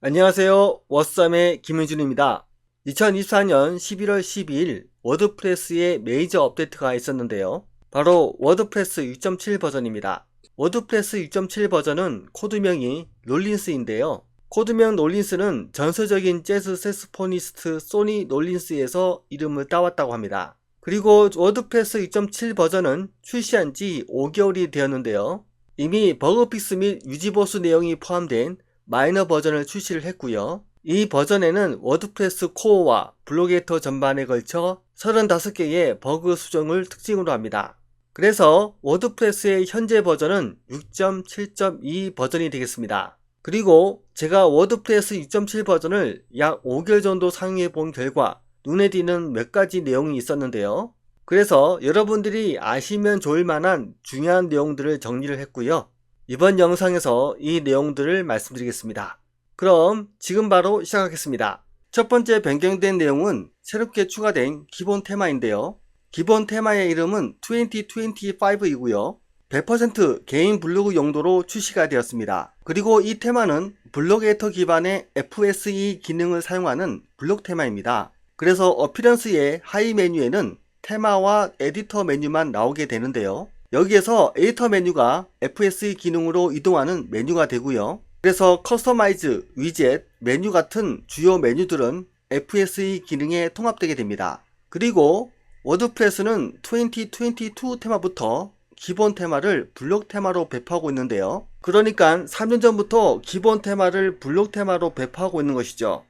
안녕하세요. 워썸의 김은준입니다. 2024년 11월 12일 워드프레스에 메이저 업데이트가 있었는데요. 바로 워드프레스 6.7 버전입니다. 워드프레스 6.7 버전은 코드명이 롤린스인데요. 코드명 롤린스는 전설적인 재즈 색소포니스트 소니 롤린스에서 이름을 따왔다고 합니다. 그리고 워드프레스 6.7 버전은 출시한 지 5개월이 되었는데요. 이미 버그픽스 및 유지보수 내용이 포함된 마이너 버전을 출시를 했고요. 이 버전에는 워드프레스 코어와 블로게이터 전반에 걸쳐 35개의 버그 수정을 특징으로 합니다. 그래서 워드프레스의 현재 버전은 6.7.2 버전이 되겠습니다. 그리고 제가 워드프레스 6.7 버전을 약 5개월 정도 사용해 본 결과 눈에 띄는 몇 가지 내용이 있었는데요. 그래서 여러분들이 아시면 좋을 만한 중요한 내용들을 정리를 했고요. 이번 영상에서 이 내용들을 말씀드리겠습니다. 그럼 지금 바로 시작하겠습니다. 첫 번째 변경된 내용은 새롭게 추가된 기본 테마인데요. 기본 테마의 이름은 2025이고요. 100% 개인 블로그 용도로 출시가 되었습니다. 그리고 이 테마는 블로게이터 기반의 FSE 기능을 사용하는 블록 테마입니다. 그래서 어피런스의 하이 메뉴에는 테마와 에디터 메뉴만 나오게 되는데요. 여기에서 에디터 메뉴가 FSE 기능으로 이동하는 메뉴가 되고요. 그래서 커스터마이즈, 위젯, 메뉴 같은 주요 메뉴들은 FSE 기능에 통합되게 됩니다. 그리고 워드프레스는 2022 테마부터 기본 테마를 블록 테마로 배포하고 있는데요. 그러니까 3년 전부터 기본 테마를 블록 테마로 배포하고 있는 것이죠.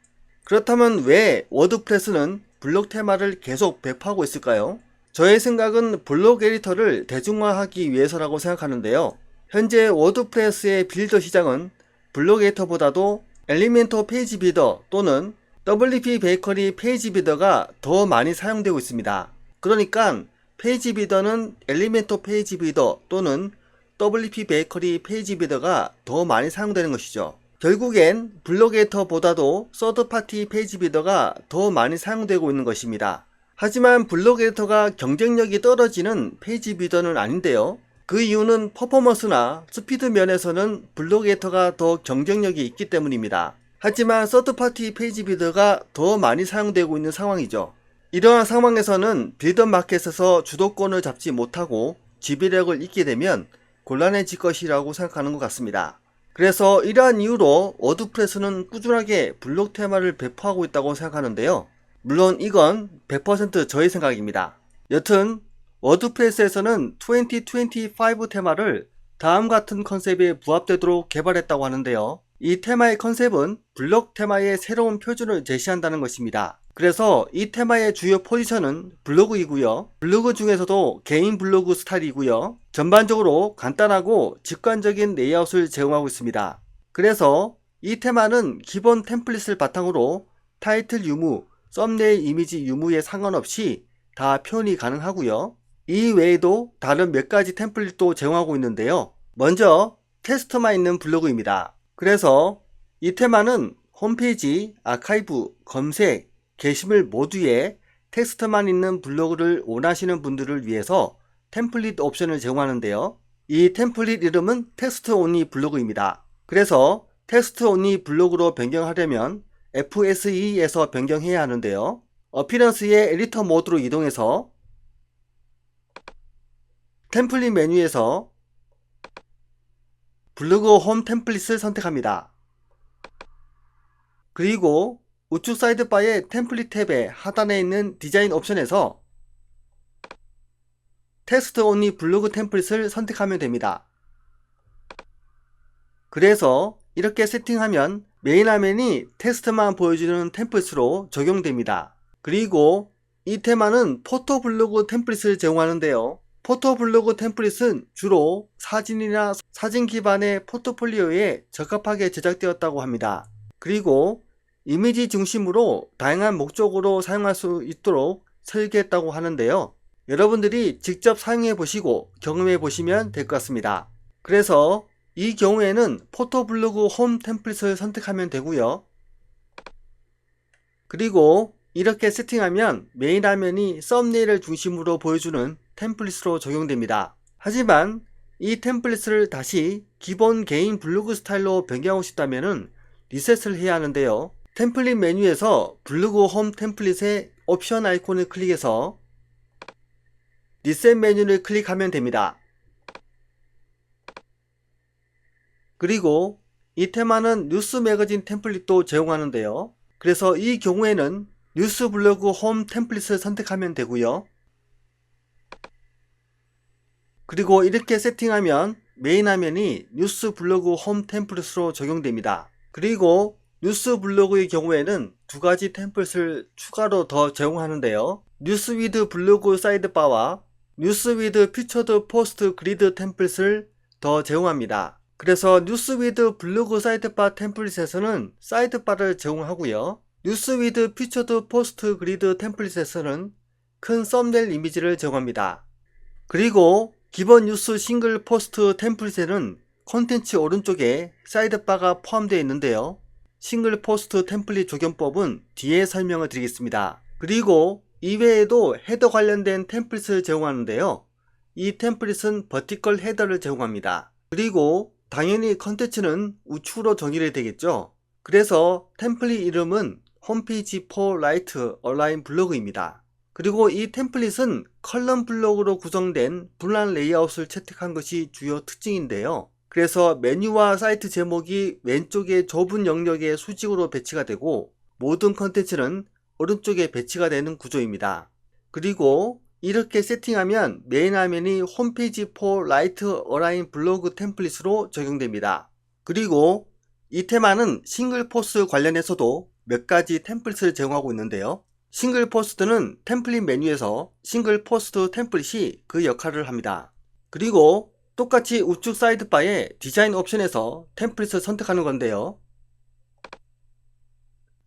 그렇다면 왜 워드프레스는 블록 테마를 계속 배포하고 있을까요? 저의 생각은 블록 에디터를 대중화하기 위해서라고 생각하는데요. 현재 워드프레스의 빌더 시장은 블록 에디터보다도 엘리멘토 페이지 빌더 또는 WP 베이커리 페이지 빌더가 더 많이 사용되고 있습니다. 그러니까 페이지 빌더는 엘리멘토 페이지 빌더 또는 WP 베이커리 페이지 빌더가 더 많이 사용되는 것이죠. 결국엔 블록 에디터보다도 서드파티 페이지 빌더가 더 많이 사용되고 있는 것입니다. 하지만 블록 에디터가 경쟁력이 떨어지는 페이지 빌더는 아닌데요. 그 이유는 퍼포먼스나 스피드 면에서는 블록 에디터가 더 경쟁력이 있기 때문입니다. 하지만 서드파티 페이지 빌더가 더 많이 사용되고 있는 상황이죠. 이러한 상황에서는 빌더 마켓에서 주도권을 잡지 못하고 지배력을 잃게 되면 곤란해질 것이라고 생각하는 것 같습니다. 그래서 이러한 이유로 워드프레스는 꾸준하게 블록 테마를 배포하고 있다고 생각하는데요. 물론 이건 100% 저의 생각입니다. 여튼 워드프레스에서는 2025 테마를 다음 같은 컨셉에 부합되도록 개발했다고 하는데요. 이 테마의 컨셉은 블록 테마의 새로운 표준을 제시한다는 것입니다. 그래서 이 테마의 주요 포지션은 블로그이고요. 블로그 중에서도 개인 블로그 스타일이고요. 전반적으로 간단하고 직관적인 레이아웃을 제공하고 있습니다. 그래서 이 테마는 기본 템플릿을 바탕으로 타이틀 유무, 썸네일 이미지 유무에 상관없이 다 표현이 가능하고요. 이 외에도 다른 몇 가지 템플릿도 제공하고 있는데요. 먼저 텍스트만 있는 블로그입니다. 그래서 이 테마는 홈페이지, 아카이브, 검색, 게시물 모두에 텍스트만 있는 블로그를 원하시는 분들을 위해서 템플릿 옵션을 제공하는데요. 이 템플릿 이름은 텍스트 온리 블로그입니다. 그래서 텍스트 온리 블로그로 변경하려면 FSE에서 변경해야 하는데요. 어피런스의 에디터 모드로 이동해서 템플릿 메뉴에서 블로그 홈 템플릿을 선택합니다. 그리고 우측 사이드바의 템플릿 탭의 하단에 있는 디자인 옵션에서 텍스트 온리 블로그 템플릿을 선택하면 됩니다. 그래서 이렇게 세팅하면 메인 화면이 텍스트만 보여주는 템플릿으로 적용됩니다. 그리고 이 테마는 포토 블로그 템플릿을 제공하는데요. 포토 블로그 템플릿은 주로 사진이나 사진 기반의 포트폴리오에 적합하게 제작되었다고 합니다. 그리고 이미지 중심으로 다양한 목적으로 사용할 수 있도록 설계했다고 하는데요. 여러분들이 직접 사용해 보시고 경험해 보시면 될 것 같습니다. 그래서 이 경우에는 포토블로그 홈 템플릿을 선택하면 되고요. 그리고 이렇게 세팅하면 메인 화면이 썸네일을 중심으로 보여주는 템플릿으로 적용됩니다. 하지만 이 템플릿을 다시 기본 개인 블로그 스타일로 변경하고 싶다면 리셋을 해야 하는데요. 템플릿 메뉴에서 블로그 홈 템플릿의 옵션 아이콘을 클릭해서 리셋 메뉴를 클릭하면 됩니다. 그리고 이 테마는 뉴스 매거진 템플릿도 제공하는데요. 그래서 이 경우에는 뉴스 블로그 홈 템플릿을 선택하면 되고요. 그리고 이렇게 세팅하면 메인 화면이 뉴스 블로그 홈 템플릿으로 적용됩니다. 그리고 뉴스 블로그의 경우에는 두 가지 템플릿을 추가로 더 제공하는데요. 뉴스 위드 블로그 사이드바와 뉴스 위드 피처드 포스트 그리드 템플릿을 더 제공합니다. 그래서 뉴스 위드 블로그 사이드바 템플릿에서는 사이드바를 제공하고요. 뉴스 위드 피처드 포스트 그리드 템플릿에서는 큰 썸네일 이미지를 제공합니다. 그리고 기본 뉴스 싱글 포스트 템플릿에는 콘텐츠 오른쪽에 사이드바가 포함되어 있는데요. 싱글 포스트 템플릿 적용법은 뒤에 설명을 드리겠습니다. 그리고 이외에도 헤더 관련된 템플릿을 제공하는데요. 이 템플릿은 버티컬 헤더를 제공합니다. 그리고 당연히 컨텐츠는 우측으로 정의를 되겠죠. 그래서 템플릿 이름은 홈페이지 포 라이트 얼라인 블로그입니다. 그리고 이 템플릿은 컬럼 블록으로 구성된 분란 레이아웃을 채택한 것이 주요 특징인데요. 그래서 메뉴와 사이트 제목이 왼쪽의 좁은 영역의 수직으로 배치가 되고 모든 컨텐츠는 오른쪽에 배치가 되는 구조입니다. 그리고 이렇게 세팅하면 메인 화면이 홈페이지 포 라이트 어라인 블로그 템플릿으로 적용됩니다. 그리고 이 테마는 싱글 포스트 관련해서도 몇 가지 템플릿을 제공하고 있는데요. 싱글 포스트는 템플릿 메뉴에서 싱글 포스트 템플릿이 그 역할을 합니다. 그리고 똑같이 우측 사이드바의 디자인 옵션에서 템플릿을 선택하는 건데요.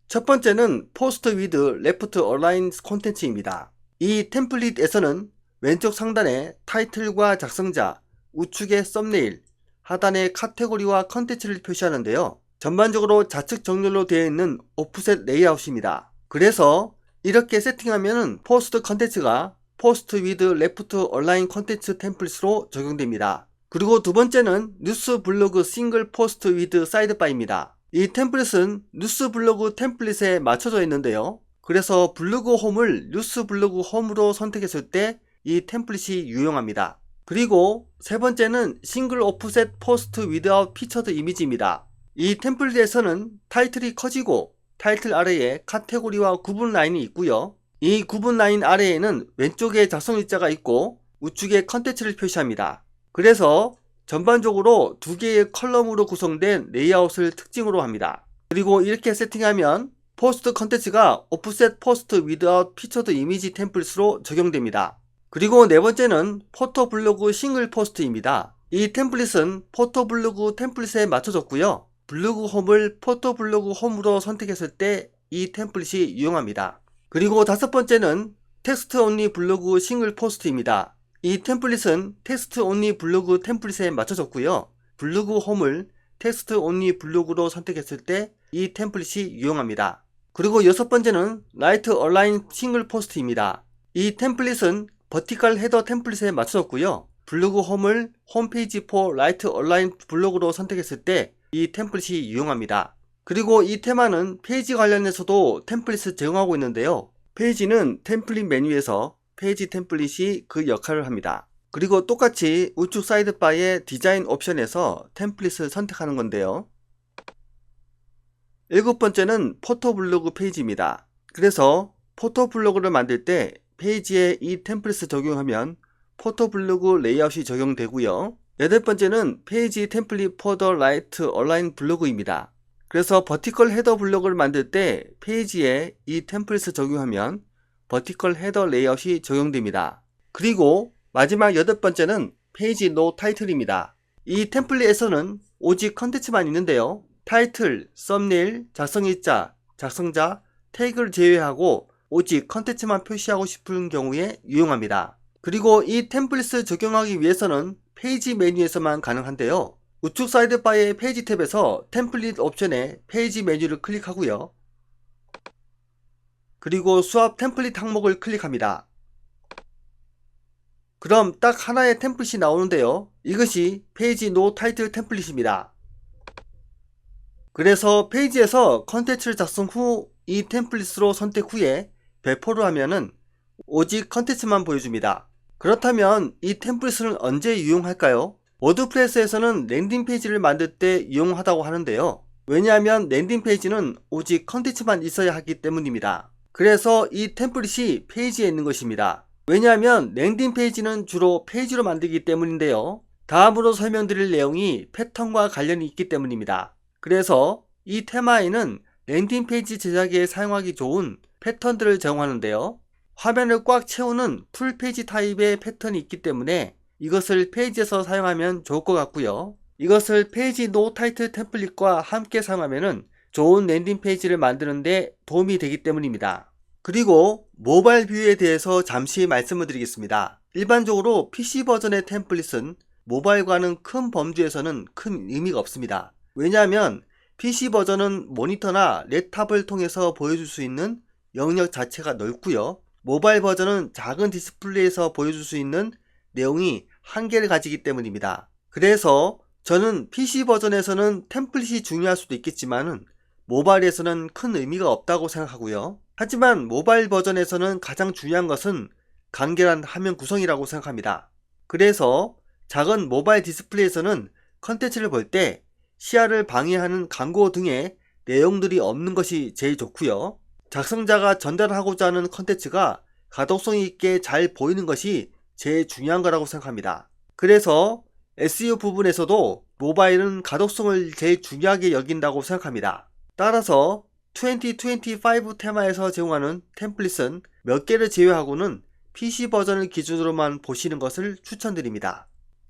첫 번째는 포스트 위드 레프트 얼라인 콘텐츠입니다. 이 템플릿에서는 왼쪽 상단에 타이틀과 작성자, 우측에 썸네일, 하단에 카테고리와 컨텐츠를 표시하는데요. 전반적으로 좌측 정렬로 되어 있는 오프셋 레이아웃입니다. 그래서 이렇게 세팅하면 포스트 컨텐츠가 포스트 위드 레프트 얼라인 컨텐츠 템플릿으로 적용됩니다. 그리고 두 번째는 뉴스 블로그 싱글 포스트 위드 사이드바입니다. 이 템플릿은 뉴스 블로그 템플릿에 맞춰져 있는데요. 그래서 블로그 홈을 뉴스 블로그 홈으로 선택했을 때 이 템플릿이 유용합니다. 그리고 세 번째는 싱글 오프셋 포스트 위드아웃 피처드 이미지입니다. 이 템플릿에서는 타이틀이 커지고 타이틀 아래에 카테고리와 구분 라인이 있고요. 이 구분 라인 아래에는 왼쪽에 작성 일자가 있고 우측에 컨텐츠를 표시합니다. 그래서 전반적으로 두 개의 컬럼으로 구성된 레이아웃을 특징으로 합니다. 그리고 이렇게 세팅하면 포스트 컨텐츠가 오프셋 포스트 위드아웃 피처드 이미지 템플릿으로 적용됩니다. 그리고 네 번째는 포토 블로그 싱글 포스트입니다. 이 템플릿은 포토 블로그 템플릿에 맞춰졌고요. 블로그 홈을 포토 블로그 홈으로 선택했을 때 이 템플릿이 유용합니다. 그리고 다섯 번째는 텍스트 온리 블로그 싱글 포스트입니다. 이 템플릿은 텍스트 온리 블로그 템플릿에 맞춰졌고요. 블로그 홈을 텍스트 온리 블로그로 선택했을 때 이 템플릿이 유용합니다. 그리고 여섯 번째는 라이트 얼라인 싱글 포스트입니다. 이 템플릿은 버티컬 헤더 템플릿에 맞춰졌고요. 블로그 홈을 홈페이지 포 라이트 얼라인 블로그로 선택했을 때 이 템플릿이 유용합니다. 그리고 이 테마는 페이지 관련해서도 템플릿을 제공하고 있는데요. 페이지는 템플릿 메뉴에서 페이지 템플릿이 그 역할을 합니다. 그리고 똑같이 우측 사이드바의 디자인 옵션에서 템플릿을 선택하는 건데요. 일곱 번째는 포토 블로그 페이지입니다. 그래서 포토 블로그를 만들 때 페이지에 이 템플릿을 적용하면 포토 블로그 레이아웃이 적용되고요. 여덟 번째는 페이지 템플릿 포 더 라이트 얼라인 블로그입니다. 그래서 버티컬 헤더 블로그를 만들 때 페이지에 이 템플릿을 적용하면 버티컬 헤더 레이아웃이 적용됩니다. 그리고 마지막 여덟 번째는 페이지 노 타이틀입니다. 이 템플릿에서는 오직 컨텐츠만 있는데요. 타이틀, 썸네일, 작성일자, 작성자, 태그를 제외하고 오직 컨텐츠만 표시하고 싶은 경우에 유용합니다. 그리고 이 템플릿을 적용하기 위해서는 페이지 메뉴에서만 가능한데요. 우측 사이드바의 페이지 탭에서 템플릿 옵션에 페이지 메뉴를 클릭하고요. 그리고 수압 템플릿 항목을 클릭합니다. 그럼 딱 하나의 템플릿이 나오는데요. 이것이 페이지 노 타이틀 템플릿입니다. 그래서 페이지에서 컨텐츠를 작성 후 이 템플릿으로 선택 후에 배포를 하면은 오직 컨텐츠만 보여줍니다. 그렇다면 이 템플릿은 언제 유용할까요? 워드프레스에서는 랜딩 페이지를 만들 때 유용하다고 하는데요. 왜냐하면 랜딩 페이지는 오직 컨텐츠만 있어야 하기 때문입니다. 그래서 이 템플릿이 페이지에 있는 것입니다. 왜냐하면 랜딩 페이지는 주로 페이지로 만들기 때문인데요. 다음으로 설명드릴 내용이 패턴과 관련이 있기 때문입니다. 그래서 이 테마에는 랜딩 페이지 제작에 사용하기 좋은 패턴들을 제공하는데요. 화면을 꽉 채우는 풀 페이지 타입의 패턴이 있기 때문에 이것을 페이지에서 사용하면 좋을 것 같고요. 이것을 페이지 노 타이틀 템플릿과 함께 사용하면 좋은 랜딩 페이지를 만드는 데 도움이 되기 때문입니다. 그리고 모바일 뷰에 대해서 잠시 말씀을 드리겠습니다. 일반적으로 PC 버전의 템플릿은 모바일과는 큰 범주에서는 큰 의미가 없습니다. 왜냐하면 PC 버전은 모니터나 랩탑을 통해서 보여줄 수 있는 영역 자체가 넓고요. 모바일 버전은 작은 디스플레이에서 보여줄 수 있는 내용이 한계를 가지기 때문입니다. 그래서 저는 PC 버전에서는 템플릿이 중요할 수도 있겠지만 모바일에서는 큰 의미가 없다고 생각하고요. 하지만 모바일 버전에서는 가장 중요한 것은 간결한 화면 구성이라고 생각합니다. 그래서 작은 모바일 디스플레이에서는 컨텐츠를 볼 때 시야를 방해하는 광고 등의 내용들이 없는 것이 제일 좋고요. 작성자가 전달하고자 하는 컨텐츠가 가독성 있게 잘 보이는 것이 제일 중요한 거라고 생각합니다. 그래서 SEO 부분에서도 모바일은 가독성을 제일 중요하게 여긴다고 생각합니다. 따라서 2025 테마에서 제공하는 템플릿은 몇 개를 제외하고는 PC 버전을 기준으로만 보시는 것을 추천드립니다.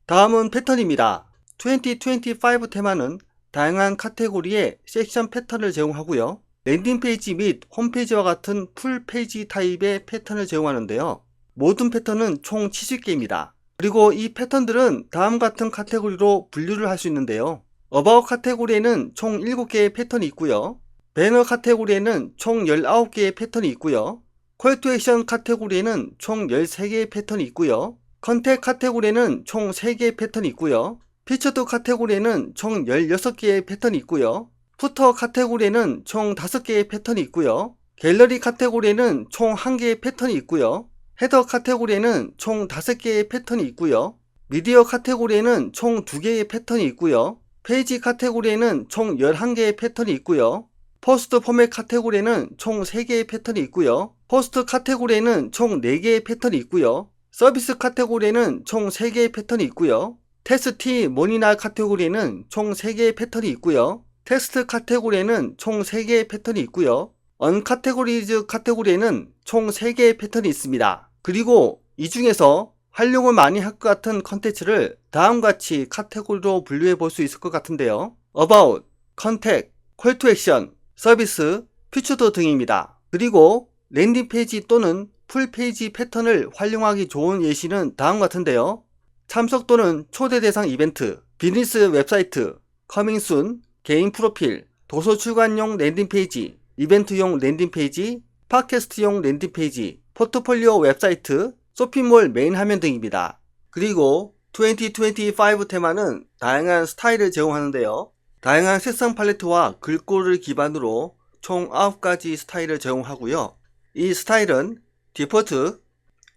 다음은 패턴입니다. 2025 테마는 다양한 카테고리의 섹션 패턴을 제공하고요. 랜딩 페이지 및 홈페이지와 같은 풀 페이지 타입의 패턴을 제공하는데요. 모든 패턴은 총 70개입니다. 그리고 이 패턴들은 다음 같은 카테고리로 분류를 할 수 있는데요. 어바웃 카테고리에는 총 7개의 패턴이 있고요. 배너 카테고리에는 총 19개의 패턴이 있고요. 콜 투 액션 카테고리에는 총 13개의 패턴이 있고요. 컨택 카테고리에는 총 3개의 패턴이 있고요. 피처드 카테고리에는 총 16개의 패턴이 있고요. 푸터 카테고리에는 총 5개의 패턴이 있고요. 갤러리 카테고리에는 총 1개의 패턴이 있고요. 헤더 카테고리에는 총 5개의 패턴이 있고요. 미디어 카테고리에는 총 2개의 패턴이 있고요. 페이지 카테고리에는 총 11개의 패턴이 있고요. 포스트 포맷 카테고리에는 총 3개의 패턴이 있고요. 포스트 카테고리에는 총 4개의 패턴이 있고요. 서비스 카테고리에는 총 3개의 패턴이 있고요. 텍스트 모니나 카테고리에는 총 3개의 패턴이 있고요. 텍스트 카테고리에는 총 3개의 패턴이 있고요. 언카테고리즈 카테고리에는 총 3개의 패턴이 있습니다. 그리고 이 중에서 활용을 많이 할 것 같은 컨텐츠를 다음같이 카테고리로 분류해 볼 수 있을 것 같은데요. About, Contact, Call to Action, 서비스, 피처드 등입니다. 그리고 랜딩 페이지 또는 풀 페이지 패턴을 활용하기 좋은 예시는 다음 같은데요. 참석 또는 초대 대상 이벤트, 비즈니스 웹사이트, 커밍 순, 개인 프로필, 도서 출간용 랜딩 페이지, 이벤트용 랜딩 페이지, 팟캐스트용 랜딩 페이지, 포트폴리오 웹사이트, 쇼핑몰 메인 화면 등입니다. 그리고 2025 테마는 다양한 스타일을 제공하는데요. 다양한 색상 팔레트와 글꼴을 기반으로 총 9가지 스타일을 제공하고요. 이 스타일은 디폴트,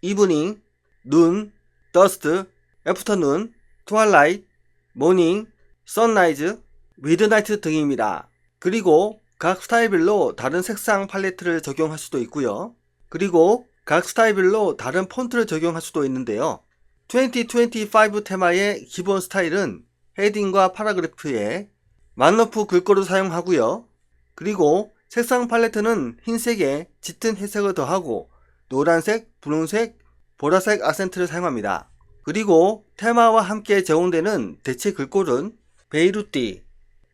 이브닝, 눈, 더스트, 애프터눈, 트와일라이트, 모닝, 선라이즈, 미드나이트 등입니다. 그리고 각 스타일별로 다른 색상 팔레트를 적용할 수도 있고요. 그리고 각 스타일별로 다른 폰트를 적용할 수도 있는데요. 2025 테마의 기본 스타일은 헤딩과 파라그래프에 만러프 글꼴을 사용하고요. 그리고 색상 팔레트는 흰색에 짙은 회색을 더하고 노란색, 분홍색, 보라색 아센트를 사용합니다. 그리고 테마와 함께 제공되는 대체 글꼴은 베이루띠,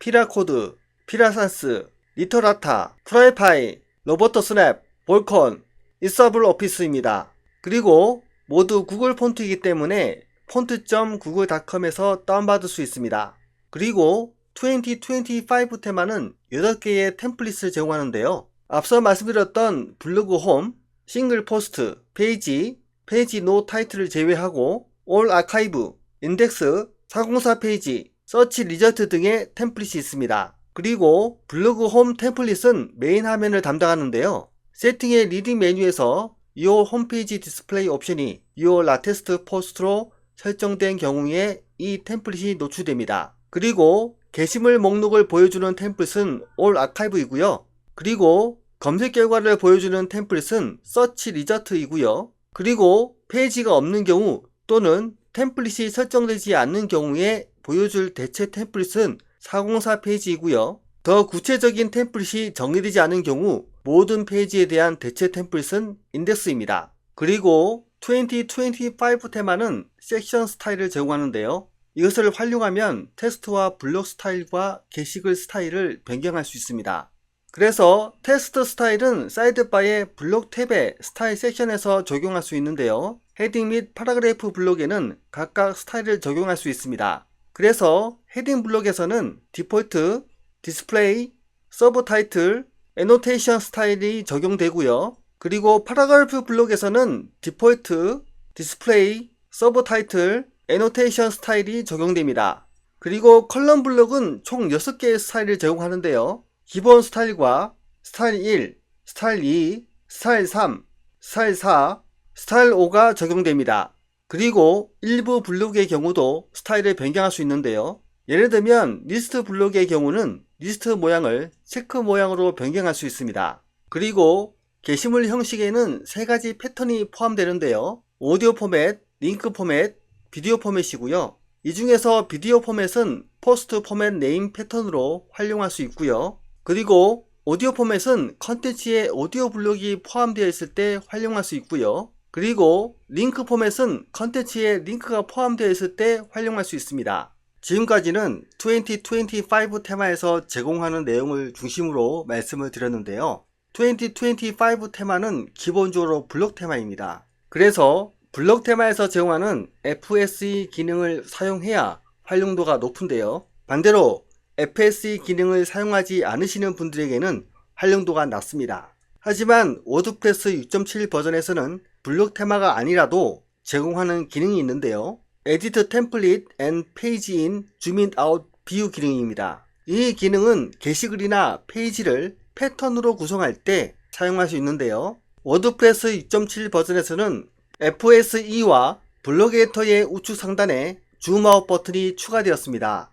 피라코드, 피라산스, 리터라타, 프라이파이, 로버트 스냅, 볼컨, 이서블 오피스입니다. 그리고 모두 구글 폰트이기 때문에 폰트.google.com에서 다운받을 수 있습니다. 그리고 2025 테마는 8개의 템플릿을 제공하는데요. 앞서 말씀드렸던 블로그 홈, 싱글 포스트, 페이지, 페이지 노 타이틀을 제외하고 올 아카이브, 인덱스, 404 페이지, 서치 리저트 등의 템플릿이 있습니다. 그리고 블로그 홈 템플릿은 메인 화면을 담당하는데요. 세팅의 리딩 메뉴에서 Your 홈페이지 디스플레이 옵션이 Your latest post로 설정된 경우에 이 템플릿이 노출됩니다. 그리고 게시물 목록을 보여주는 템플릿은 All Archive이고요. 그리고 검색 결과를 보여주는 템플릿은 Search Result이고요. 그리고 페이지가 없는 경우 또는 템플릿이 설정되지 않는 경우에 보여줄 대체 템플릿은 404 페이지이고요. 더 구체적인 템플릿이 정의되지 않은 경우 모든 페이지에 대한 대체 템플릿은 인덱스입니다. 그리고 2025 테마는 섹션 스타일을 제공하는데요. 이것을 활용하면 텍스트와 블록 스타일과 게시글 스타일을 변경할 수 있습니다. 그래서 텍스트 스타일은 사이드바의 블록 탭의 스타일 섹션에서 적용할 수 있는데요. 헤딩 및 파라그래프 블록에는 각각 스타일을 적용할 수 있습니다. 그래서 헤딩 블록에서는 디폴트, 디스플레이, 서브 타이틀, 애노테이션 스타일이 적용되고요. 그리고 파라그래프 블록에서는 디폴트, 디스플레이, 서브 타이틀, 애노테이션 스타일이 적용됩니다. 그리고 컬럼 블록은 총 6개의 스타일을 제공하는데요. 기본 스타일과 스타일 1, 스타일 2, 스타일 3, 스타일 4, 스타일 5가 적용됩니다. 그리고 일부 블록의 경우도 스타일을 변경할 수 있는데요. 예를 들면 리스트 블록의 경우는 리스트 모양을 체크 모양으로 변경할 수 있습니다. 그리고 게시물 형식에는 3가지 패턴이 포함되는데요. 오디오 포맷, 링크 포맷, 비디오 포맷이고요. 이 중에서 비디오 포맷은 포스트 포맷 네임 패턴으로 활용할 수 있고요. 그리고 오디오 포맷은 컨텐츠에 오디오 블록이 포함되어 있을 때 활용할 수 있고요. 그리고 링크 포맷은 컨텐츠에 링크가 포함되어 있을 때 활용할 수 있습니다. 지금까지는 2025 테마에서 제공하는 내용을 중심으로 말씀을 드렸는데요. 2025 테마는 기본적으로 블록 테마입니다. 그래서 블록 테마에서 제공하는 FSE 기능을 사용해야 활용도가 높은데요. 반대로 FSE 기능을 사용하지 않으시는 분들에게는 활용도가 낮습니다. 하지만 워드프레스 6.7 버전에서는 블록 테마가 아니라도 제공하는 기능이 있는데요. Edit Template and Page in Zoom In Out View 기능입니다. 이 기능은 게시글이나 페이지를 패턴으로 구성할 때 사용할 수 있는데요. 워드프레스 6.7 버전에서는 FSE와 블록 에디터의 우측 상단에 줌아웃 버튼이 추가되었습니다.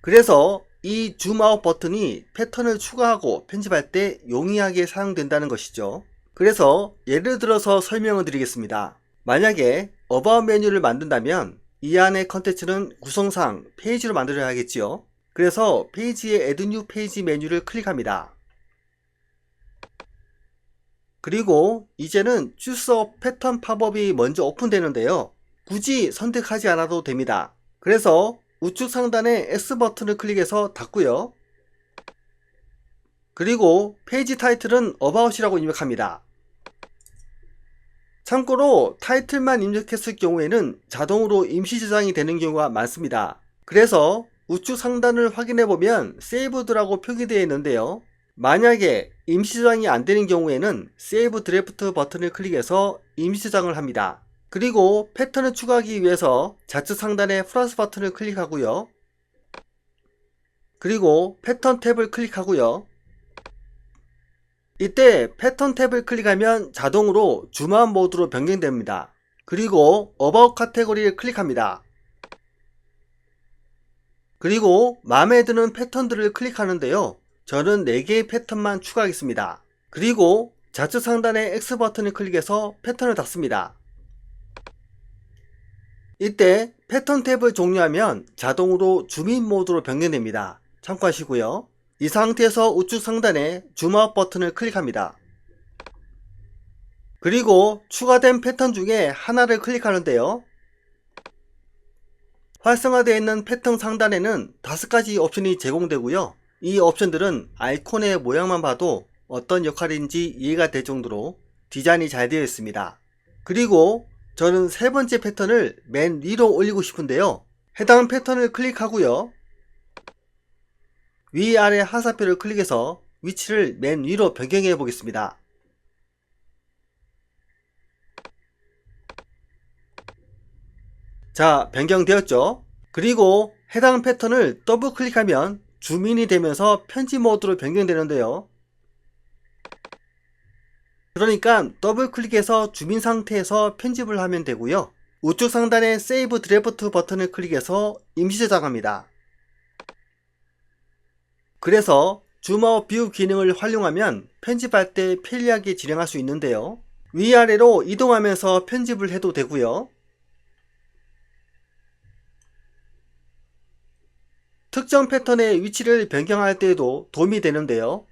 그래서 이 줌아웃 버튼이 패턴을 추가하고 편집할 때 용이하게 사용된다는 것이죠. 그래서 예를 들어서 설명을 드리겠습니다. 만약에 어바웃 메뉴를 만든다면 이 안의 컨텐츠는 구성상 페이지로 만들어야 하겠지요. 그래서 페이지의 Add New Page 메뉴를 클릭합니다. 그리고 이제는 Choose a Pattern 팝업이 먼저 오픈되는데요. 굳이 선택하지 않아도 됩니다. 그래서 우측 상단의 X 버튼을 클릭해서 닫고요. 그리고 페이지 타이틀은 About이라고 입력합니다. 참고로 타이틀만 입력했을 경우에는 자동으로 임시 저장이 되는 경우가 많습니다. 그래서 우측 상단을 확인해보면 Saved라고 표기되어 있는데요. 만약에 임시 저장이 안 되는 경우에는 Save Draft 버튼을 클릭해서 임시 저장을 합니다. 그리고 패턴을 추가하기 위해서 좌측 상단의 플러스 버튼을 클릭하고요. 그리고 패턴 탭을 클릭하고요. 이때 패턴 탭을 클릭하면 자동으로 줌아웃 모드로 변경됩니다. 그리고 About 카테고리를 클릭합니다. 그리고 마음에 드는 패턴들을 클릭하는데요. 저는 4개의 패턴만 추가하겠습니다. 그리고 좌측 상단의 X 버튼을 클릭해서 패턴을 닫습니다. 이때 패턴 탭을 종료하면 자동으로 줌인 모드로 변경됩니다. 참고하시고요. 이 상태에서 우측 상단에 줌아웃 버튼을 클릭합니다. 그리고 추가된 패턴 중에 하나를 클릭하는데요. 활성화되어 있는 패턴 상단에는 5가지 옵션이 제공되고요. 이 옵션들은 아이콘의 모양만 봐도 어떤 역할인지 이해가 될 정도로 디자인이 잘 되어 있습니다. 그리고 저는 3번째 패턴을 맨 위로 올리고 싶은데요. 해당 패턴을 클릭하고요. 위아래 하사표를 클릭해서 위치를 맨 위로 변경해 보겠습니다. 자, 변경되었죠? 그리고 해당 패턴을 더블 클릭하면 줌인이 되면서 편집 모드로 변경되는데요. 그러니까 더블 클릭해서 줌인 상태에서 편집을 하면 되고요. 우측 상단의 세이브 드래프트 버튼을 클릭해서 임시 저장합니다. 그래서 줌아웃 뷰 기능을 활용하면 편집할 때 편리하게 진행할 수 있는데요. 위아래로 이동하면서 편집을 해도 되고요. 특정 패턴의 위치를 변경할 때에도 도움이 되는데요.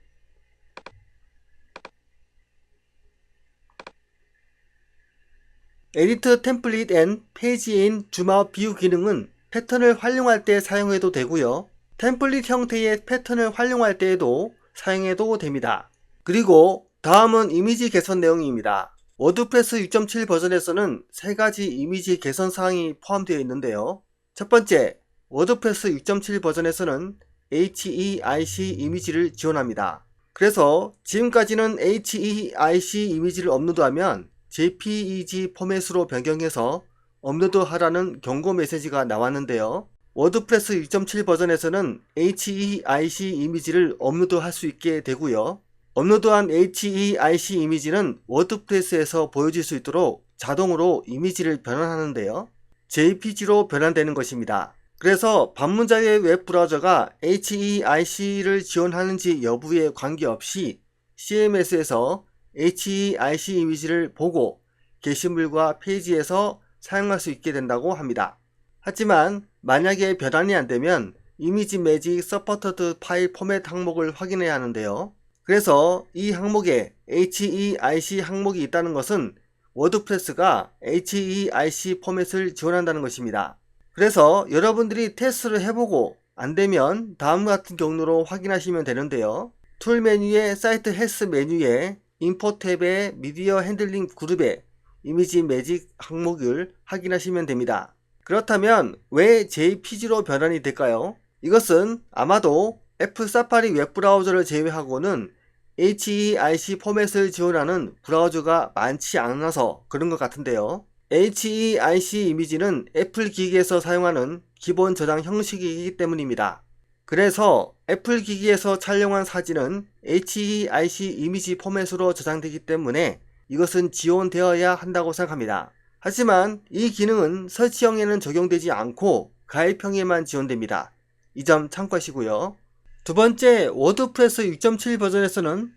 에디트 템플릿 앤 페이지 인 줌아웃 뷰 기능은 패턴을 활용할 때 사용해도 되고요. 템플릿 형태의 패턴을 활용할 때에도 사용해도 됩니다. 그리고 다음은 이미지 개선 내용입니다. 워드프레스 6.7 버전에서는 3가지 이미지 개선 사항이 포함되어 있는데요. 첫 번째, 워드프레스 6.7 버전에서는 HEIC 이미지를 지원합니다. 그래서 지금까지는 HEIC 이미지를 업로드하면 JPEG 포맷으로 변경해서 업로드하라는 경고 메시지가 나왔는데요. 워드프레스 6.7 버전에서는 HEIC 이미지를 업로드할 수 있게 되고요. 업로드한 HEIC 이미지는 워드프레스에서 보여질 수 있도록 자동으로 이미지를 변환하는데요. JPG로 변환되는 것입니다. 그래서 방문자의 웹브라우저가 HEIC를 지원하는지 여부에 관계없이 CMS에서 HEIC 이미지를 보고 게시물과 페이지에서 사용할 수 있게 된다고 합니다. 하지만 만약에 변환이 안되면 이미지 매직 서포터드 파일 포맷 항목을 확인해야 하는데요. 그래서 이 항목에 HEIC 항목이 있다는 것은 워드프레스가 HEIC 포맷을 지원한다는 것입니다. 그래서 여러분들이 테스트를 해보고 안되면 다음과 같은 경로로 확인하시면 되는데요. 툴 메뉴의 사이트 헬스 메뉴에 인포 탭의 미디어 핸들링 그룹에 이미지 매직 항목을 확인하시면 됩니다. 그렇다면 왜 JPG로 변환이 될까요? 이것은 아마도 애플 사파리 웹브라우저를 제외하고는 HEIC 포맷을 지원하는 브라우저가 많지 않아서 그런 것 같은데요. HEIC 이미지는 애플 기기에서 사용하는 기본 저장 형식이기 때문입니다. 그래서 애플 기기에서 촬영한 사진은 HEIC 이미지 포맷으로 저장되기 때문에 이것은 지원되어야 한다고 생각합니다. 하지만 이 기능은 설치형에는 적용되지 않고 가입형에만 지원됩니다. 이 점 참고하시고요. 두 번째, 워드프레스 6.7 버전에서는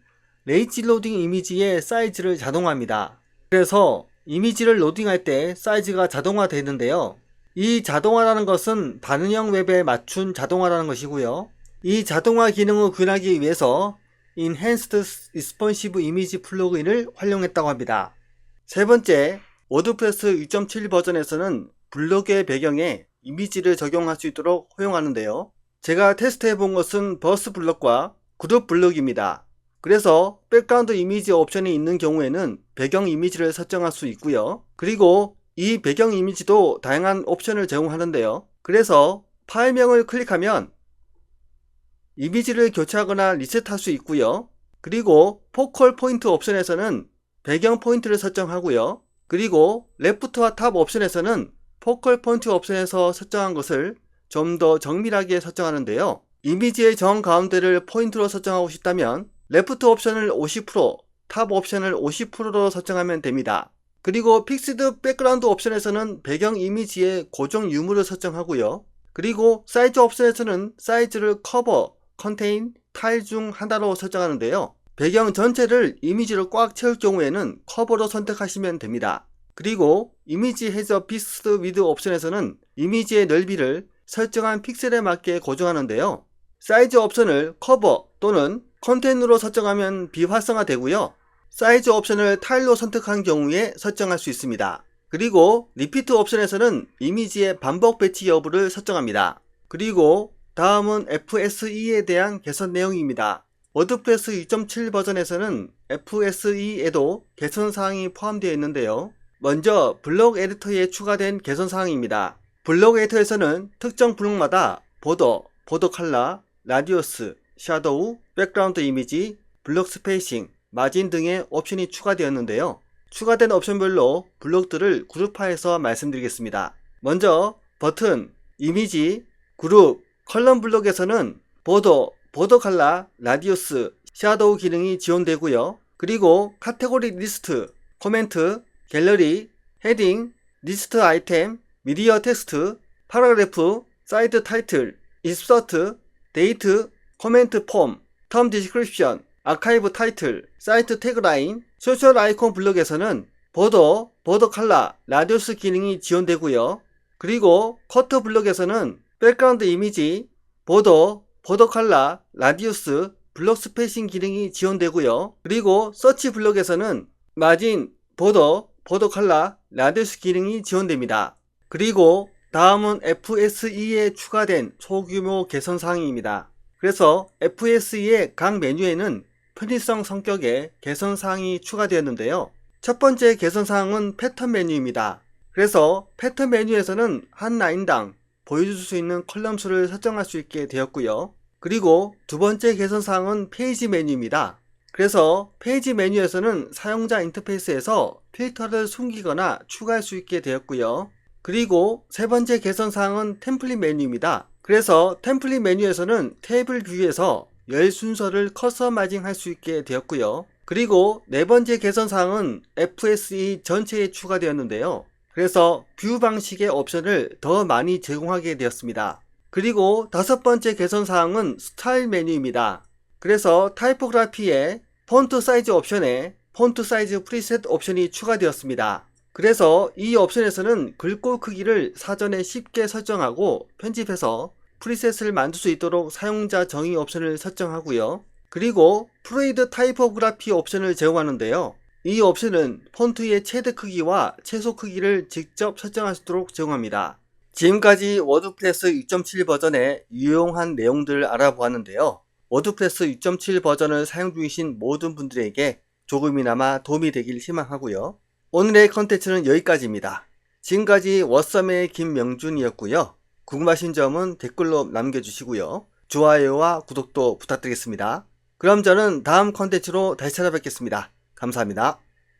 레이지 로딩 이미지의 사이즈를 자동화합니다. 그래서 이미지를 로딩할 때 사이즈가 자동화되는데요. 이 자동화라는 것은 반응형 웹에 맞춘 자동화라는 것이고요. 이 자동화 기능을 구현하기 위해서 Enhanced Responsive Image 플러그인을 활용했다고 합니다. 세 번째, 워드프레스 6.7 버전에서는 블록의 배경에 이미지를 적용할 수 있도록 허용하는데요. 제가 테스트해 본 것은 버스 블록과 그룹 블록입니다. 그래서 백그라운드 이미지 옵션이 있는 경우에는 배경 이미지를 설정할 수 있고요. 그리고 이 배경 이미지도 다양한 옵션을 제공하는데요. 그래서 파일명을 클릭하면 이미지를 교체하거나 리셋할 수 있고요. 그리고 포컬 포인트 옵션에서는 배경 포인트를 설정하고요. 그리고 레프트와 탑 옵션에서는 포컬 포인트 옵션에서 설정한 것을 좀 더 정밀하게 설정하는데요. 이미지의 정 가운데를 포인트로 설정하고 싶다면 레프트 옵션을 50%, 탑 옵션을 50%로 설정하면 됩니다. 그리고 픽스드 백그라운드 옵션에서는 배경 이미지의 고정 유무를 설정하고요. 그리고 사이즈 옵션에서는 사이즈를 커버, 컨테인, 타일 중 하나로 설정하는데요. 배경 전체를 이미지로 꽉 채울 경우에는 커버로 선택하시면 됩니다. 그리고 이미지 헤저 비스트 위드 옵션에서는 이미지의 넓이를 설정한 픽셀에 맞게 고정하는데요. 사이즈 옵션을 커버 또는 컨테인으로 설정하면 비활성화 되고요. 사이즈 옵션을 타일로 선택한 경우에 설정할 수 있습니다. 그리고 리피트 옵션에서는 이미지의 반복 배치 여부를 설정합니다. 그리고 다음은 FSE에 대한 개선 내용입니다. 워드프레스 2.7 버전에서는 FSE에도 개선 사항이 포함되어 있는데요. 먼저 블록 에디터에 추가된 개선 사항입니다. 블록 에디터에서는 특정 블록마다 보더, 보더 컬러, 라디우스, 샤도우, 백그라운드 이미지, 블록 스페이싱, 마진 등의 옵션이 추가되었는데요. 추가된 옵션별로 블록들을 그룹화해서 말씀드리겠습니다. 먼저 버튼, 이미지, 그룹, 컬럼 블록에서는 보더 칼라, 라디우스, 샤도우 기능이 지원되고요. 그리고 카테고리 리스트, 코멘트, 갤러리, 헤딩, 리스트 아이템, 미디어 텍스트, 파라그래프, 사이트 타이틀, 인서트, 데이트, 코멘트 폼, 텀 디스크립션, 아카이브 타이틀, 사이트 태그라인, 소셜 아이콘 블록에서는 보더 칼라, 라디우스 기능이 지원되고요. 그리고 커터 블록에서는 백그라운드 이미지, 보더 칼라, 라디우스, 블록 스페이싱 기능이 지원되고요. 그리고 서치 블록에서는 마진, 보더 칼라, 라디우스 기능이 지원됩니다. 그리고 다음은 FSE에 추가된 소규모 개선 사항입니다. 그래서 FSE의 각 메뉴에는 편의성 성격의 개선 사항이 추가되었는데요. 첫 번째 개선 사항은 패턴 메뉴입니다. 그래서 패턴 메뉴에서는 한 라인당 보여줄 수 있는 컬럼 수를 설정할 수 있게 되었고요. 그리고 두 번째 개선 사항은 페이지 메뉴입니다. 그래서 페이지 메뉴에서는 사용자 인터페이스에서 필터를 숨기거나 추가할 수 있게 되었고요. 그리고 세 번째 개선 사항은 템플릿 메뉴입니다. 그래서 템플릿 메뉴에서는 테이블 뷰에서 열 순서를 커스터마이징 할 수 있게 되었고요. 그리고 네 번째 개선 사항은 FSE 전체에 추가되었는데요. 그래서 뷰 방식의 옵션을 더 많이 제공하게 되었습니다. 그리고 다섯 번째 개선 사항은 스타일 메뉴입니다. 그래서 타이포그래피의 폰트 사이즈 옵션에 폰트 사이즈 프리셋 옵션이 추가되었습니다. 그래서 이 옵션에서는 글꼴 크기를 사전에 쉽게 설정하고 편집해서 프리셋을 만들 수 있도록 사용자 정의 옵션을 설정하고요. 그리고 프루이드 타이포그래피 옵션을 제공하는데요. 이 옵션은 폰트의 최대 크기와 최소 크기를 직접 설정할 수 있도록 제공합니다. 지금까지 워드프레스 6.7 버전의 유용한 내용들을 알아보았는데요. 워드프레스 6.7 버전을 사용 중이신 모든 분들에게 조금이나마 도움이 되길 희망하고요. 오늘의 컨텐츠는 여기까지입니다. 지금까지 워썸의 김명준이었고요. 궁금하신 점은 댓글로 남겨주시고요. 좋아요와 구독도 부탁드리겠습니다. 그럼 저는 다음 컨텐츠로 다시 찾아뵙겠습니다. 감사합니다.